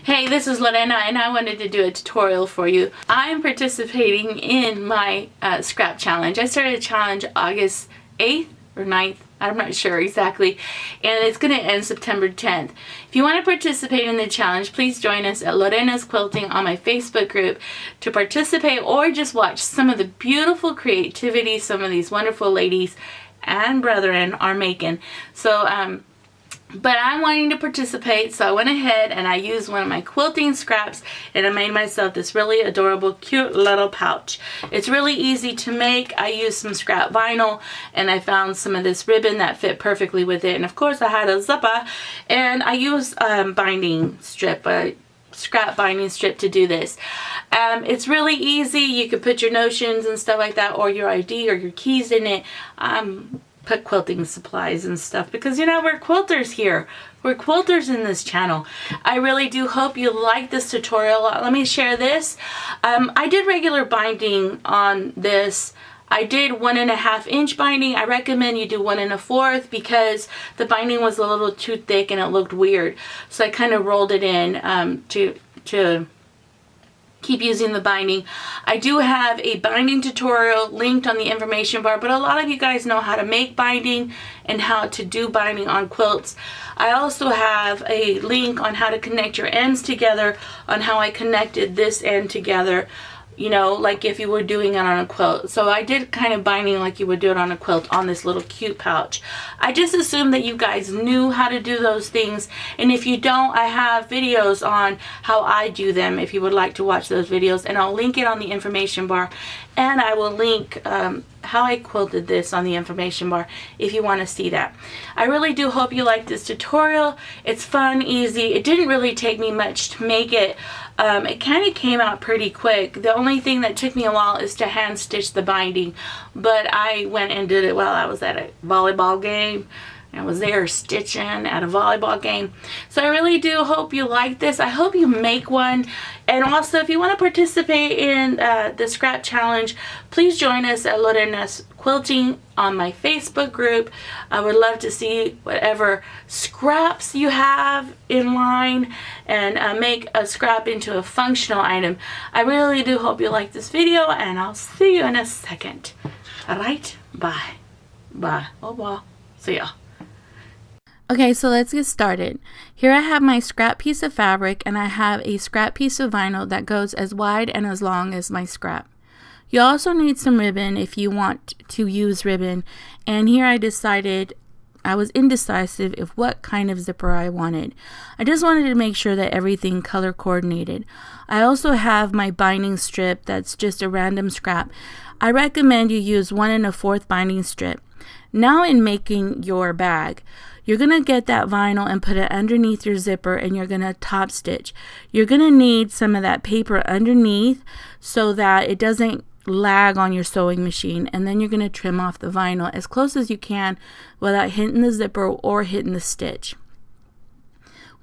Hey, this is Lorena and I wanted to do a tutorial for you. I'm participating in my scrap challenge. I started a challenge August 8th or 9th. I'm not sure exactly. And it's going to end September 10th. If you want to participate in the challenge, please join us at Lorena's Quilting on my Facebook group to participate or just watch some of the beautiful creativity some of these wonderful ladies and brethren are making. But I'm wanting to participate, so I went ahead and I used one of my quilting scraps and I made myself this really adorable, cute little pouch. It's really easy to make. I used some scrap vinyl and I found some of this ribbon that fit perfectly with it. And of course I had a zipper and I used binding strip, a scrap binding strip to do this. It's really easy. You could put your notions and stuff like that or your ID or your keys in it. Put quilting supplies and stuff because, you know, we're quilters here. We're quilters in this channel. I really do hope you like this tutorial. Let me share this. I did regular binding on this. I did 1.5 inch binding. I recommend you do 1 1/4 because the binding was a little too thick and it looked weird. So I kind of rolled it in to keep using the binding. I do have a binding tutorial linked on the information bar, but a lot of you guys know how to make binding and how to do binding on quilts. I also have a link on how to connect your ends together, on how I connected this end together, you know, like if you were doing it on a quilt. So I did kind of binding like you would do it on a quilt on this little cute pouch. I just assumed that you guys knew how to do those things, and if you don't, I have videos on how I do them if you would like to watch those videos, and I'll link it on the information bar, and I will link how I quilted this on the information bar if you want to see that. I really do hope you like this tutorial. It's fun, easy. It didn't really take me much to make it. It kind of came out pretty quick. The only thing that took me a while is to hand stitch the binding, but I went and did it while I was at a volleyball game. I was there stitching at a volleyball game. So I really do hope you like this. I hope you make one. And also, if you want to participate in the scrap challenge, please join us at Lorena's Quilting on my Facebook group. I would love to see whatever scraps you have in line and make a scrap into a functional item. I really do hope you like this video, and I'll see you in a second. All right? Bye. Bye. Oh, well. See ya. Okay, so let's get started. Here I have my scrap piece of fabric and I have a scrap piece of vinyl that goes as wide and as long as my scrap. You also need some ribbon if you want to use ribbon, and here I decided I was indecisive of what kind of zipper I wanted. I just wanted to make sure that everything color coordinated. I also have my binding strip that's just a random scrap. I recommend you use 1 1/4 binding strip. Now in making your bag, you're going to get that vinyl and put it underneath your zipper, and you're going to top stitch. You're going to need some of that paper underneath so that it doesn't lag on your sewing machine, and then you're going to trim off the vinyl as close as you can without hitting the zipper or hitting the stitch.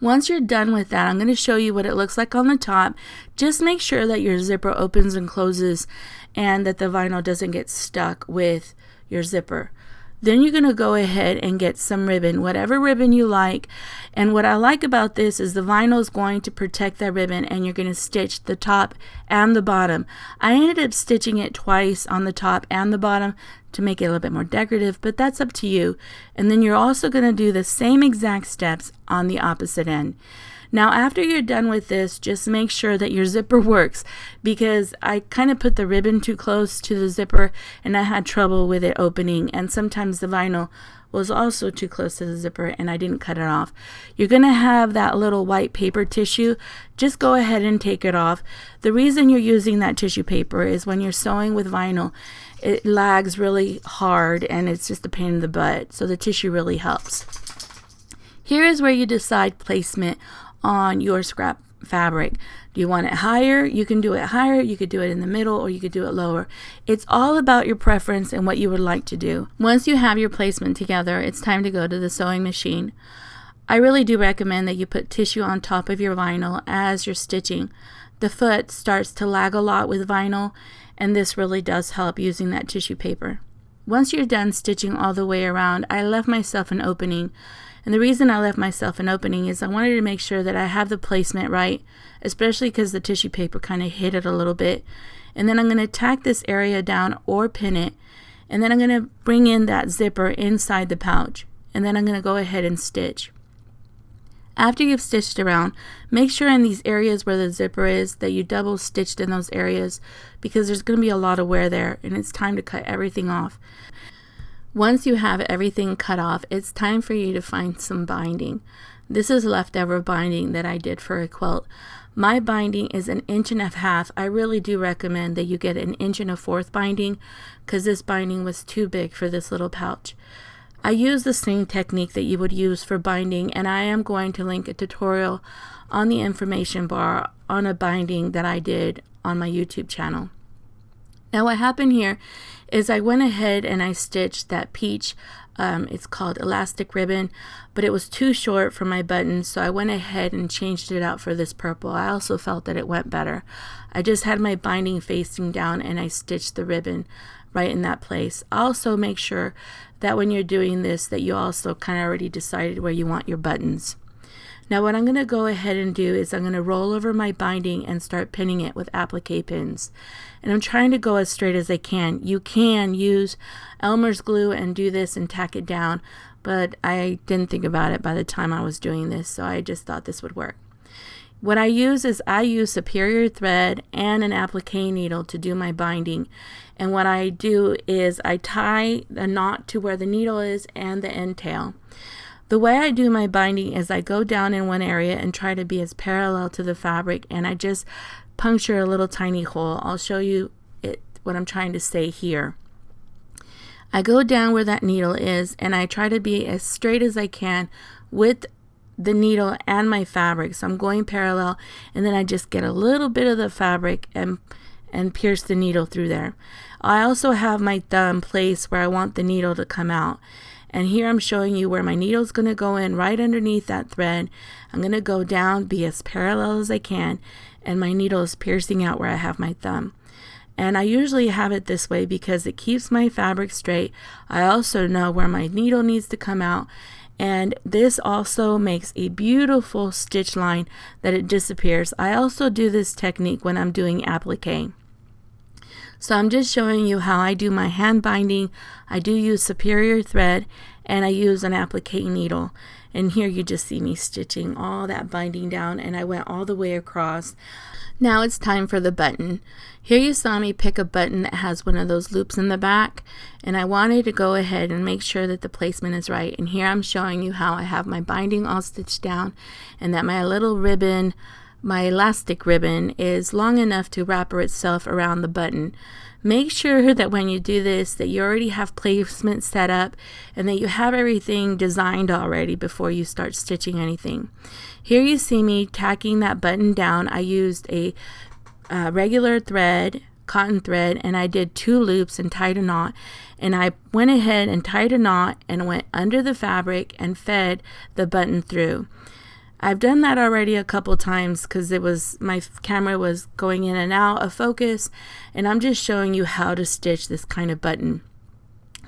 Once you're done with that, I'm going to show you what it looks like on the top. Just make sure that your zipper opens and closes and that the vinyl doesn't get stuck with your zipper. Then you're going to go ahead and get some ribbon, whatever ribbon you like. And what I like about this is the vinyl is going to protect that ribbon, and you're going to stitch the top and the bottom. I ended up stitching it twice on the top and the bottom to make it a little bit more decorative, but that's up to you. And then you're also going to do the same exact steps on the opposite end. Now, after you're done with this, just make sure that your zipper works, because I kind of put the ribbon too close to the zipper and I had trouble with it opening, and sometimes the vinyl was also too close to the zipper and I didn't cut it off. You're going to have that little white paper tissue. Just go ahead and take it off. The reason you're using that tissue paper is when you're sewing with vinyl, it lags really hard and it's just a pain in the butt, so the tissue really helps. Here is where you decide placement on your scrap fabric. Do you want it higher? You can do it higher, you could do it in the middle, or you could do it lower. It's all about your preference and what you would like to do. Once you have your placement together, it's time to go to the sewing machine. I really do recommend that you put tissue on top of your vinyl as you're stitching. The foot starts to lag a lot with vinyl, and this really does help using that tissue paper. Once you're done stitching all the way around, I left myself an opening. And the reason I left myself an opening is I wanted to make sure that I have the placement right, especially because the tissue paper kind of hit it a little bit. And then I'm going to tack this area down or pin it. And then I'm going to bring in that zipper inside the pouch. And then I'm going to go ahead and stitch. After you've stitched around, make sure in these areas where the zipper is that you double stitched in those areas, because there's going to be a lot of wear there and it's time to cut everything off. Once you have everything cut off, it's time for you to find some binding. This is leftover binding that I did for a quilt. My binding is 1.5 inches. I really do recommend that you get 1 1/4 binding, because this binding was too big for this little pouch. I use the same technique that you would use for binding, and I am going to link a tutorial on the information bar on a binding that I did on my YouTube channel. Now what happened here is I went ahead and I stitched that peach, it's called elastic ribbon, but it was too short for my buttons, so I went ahead and changed it out for this purple. I also felt that it went better. I just had my binding facing down and I stitched the ribbon right in that place. Also make sure that when you're doing this that you also kind of already decided where you want your buttons. Now what I'm going to go ahead and do is I'm going to roll over my binding and start pinning it with applique pins. And I'm trying to go as straight as I can. You can use Elmer's glue and do this and tack it down, but I didn't think about it by the time I was doing this, so I just thought this would work. What I use is I use superior thread and an applique needle to do my binding. And what I do is I tie a knot to where the needle is and the end tail. The way I do my binding is I go down in one area and try to be as parallel to the fabric, and I just puncture a little tiny hole. I'll show you what I'm trying to say here. I go down where that needle is and I try to be as straight as I can with the needle and my fabric. So I'm going parallel, and then I just get a little bit of the fabric and pierce the needle through there. I also have my thumb placed where I want the needle to come out. And here I'm showing you where my needle's going to go in right underneath that thread. I'm going to go down, be as parallel as I can, and my needle is piercing out where I have my thumb. And I usually have it this way because it keeps my fabric straight. I also know where my needle needs to come out, and this also makes a beautiful stitch line that it disappears. I also do this technique when I'm doing applique. So I'm just showing you how I do my hand binding. I do use superior thread and I use an applique needle. And here you just see me stitching all that binding down, and I went all the way across. Now it's time for the button. Here you saw me pick a button that has one of those loops in the back, and I wanted to go ahead and make sure that the placement is right. And here I'm showing you how I have my binding all stitched down, and that my little ribbon, my elastic ribbon, is long enough to wrap itself around the button. Make sure that when you do this that you already have placement set up and that you have everything designed already before you start stitching anything. Here you see me tacking that button down. I used a regular thread, cotton thread, and I did 2 loops and tied a knot. And I went ahead and tied a knot and went under the fabric and fed the button through. I've done that already a couple times because my camera was going in and out of focus, and I'm just showing you how to stitch this kind of button,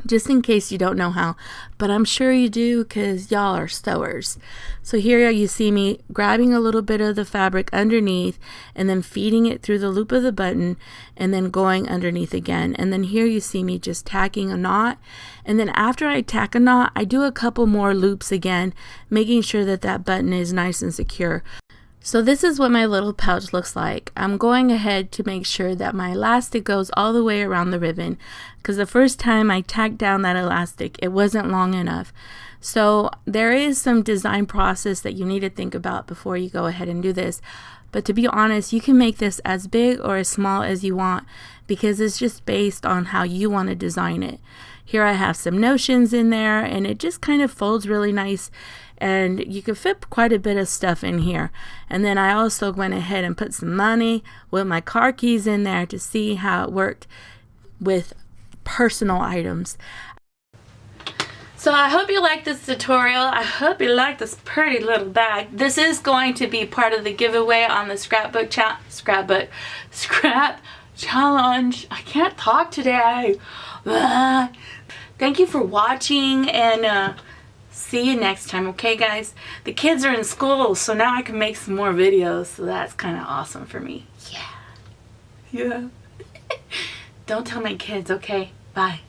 just in case you don't know how, but I'm sure you do because y'all are sewers. So here you see me grabbing a little bit of the fabric underneath and then feeding it through the loop of the button and then going underneath again. And then here you see me just tacking a knot, and then after I tack a knot I do a couple more loops again, making sure that that button is nice and secure. So this is what my little pouch looks like. I'm going ahead to make sure that my elastic goes all the way around the ribbon, because the first time I tacked down that elastic it wasn't long enough. So there is some design process that you need to think about before you go ahead and do this. But to be honest, you can make this as big or as small as you want, because it's just based on how you want to design it. Here I have some notions in there, and it just kind of folds really nice, and you can fit quite a bit of stuff in here. And then I also went ahead and put some money with my car keys in there to see how it worked with personal items. So I hope you liked this tutorial. I hope you liked this pretty little bag. This is going to be part of the giveaway on the scrap challenge. I can't talk today. thank you for watching, and see you next time, okay guys? The kids are in school, so now I can make some more videos, so that's kind of awesome for me. Yeah. Don't tell my kids, okay? Bye.